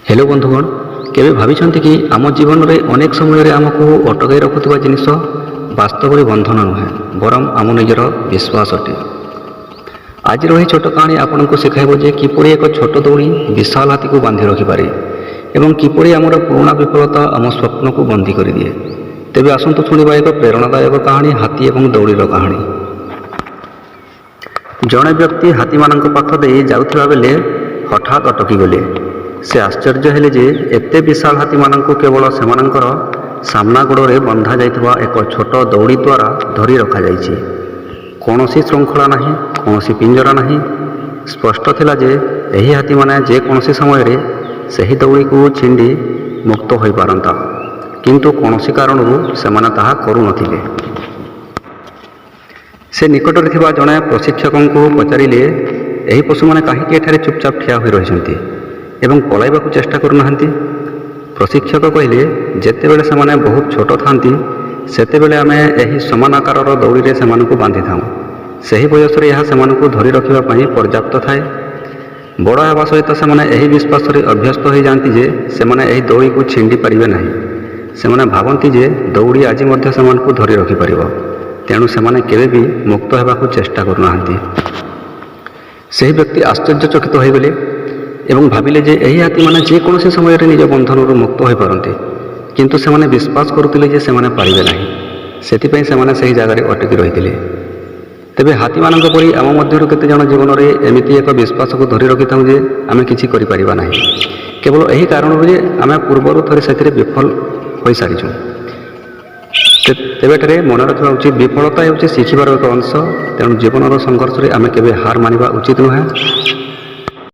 Hello बंधुगण केवे भाविछन्ति कि आम जीवन में अनेक समय आमको अटकाई रखुवा जिनिस वास्तव में बंधन नुहे बरम आम निजर विश्वास अटे। आज रही छोट कहानी आपन को शिखाइब जे किपरि एक छोट दौड़ी विशाल हाथी को बांधि रखिपारे एवं किपरि आमर पुराणा विफलता आम स्वप्न को बंदी कर दिए। तेबे आसंतु शुणिबा एक प्रेरणादायक कहानी हाथी एवं दौड़ीर कहानी। जड़े व्यक्ति हाथी मान पाख दे जाउथिबा बेले हठात अटकी गले। से आश्चर्य हेले जे एते विशाल हाथी मानक केवल सेमानंकर सामना गोड़े बंधा जाइथिबा एक छोट दौड़ी द्वारा धरी रखा जाइछि। कौनसी श्रृंखला नहीं, कौनसी पिंजरा नहीं। स्पष्ट थिला जे एही हाथी माने जे कौनसी समय रे सही दौड़ी को छिंडी मुक्त होई पारंता, किंतु कौनसी कारणरू सेमाने ताहा करू नथिले। से निकटरे थिबा जणे प्रशिक्षकन को पचारिले एही पशु माने काहेकि एठारे चुपचाप ठिया होई रहिसंती एवं पलाइबाकू चेष्टा करूनाहांती। प्रशिक्षक कहले जेतेबेले सेमाने बहुत छोट थांती सेतेबेले आमे एही समान आकारर दौड़ीरे सेमानकू बांधि थाऊ। सही बयसरे यह सेमानकू धरी रखिबा पई पर्याप्त थाए। बड़ हेबा सहित सेमाने एही विश्वासरे अभ्यस्त होई जांती जे सेमाने एही दौड़ी को छिंडी पारिबे नाही। सेमाने भाबंती जे दौड़ी आज मध्य सेमानकू धरी रखि पारिबो, तेणु सेमाने केबे भी मुक्त हेबाकू चेष्टा करूनाहांती। सही व्यक्ति आश्चर्यचकित होइगले एवं भाविले जे एही हाथी माने जे कौनसी समय निज बंधनरू मुक्त होई पारंती, किंतु सेमाने विश्वास करुतिले जे सेमाने पारिबे नाही। सेथिपई सेमाने सही जगारे अटकी रहितिले। तेबे हाथी मानक परि आम मध्यरु केते जण जीवन में एमिति एक विश्वास को धरी रखिथाउ जे आमे किछि करि परिबा नाही, केवल एही कारणरू जे आमे पूर्वरु थरे सेथिरे विफल होई सारिछु। तेबेठरे मन रखिबा उचित विफलता हेउछि शिखिबार एक अंश। तेणु जीवनर संघर्ष रे आमे केबे हार मानिबा उचित नुहे।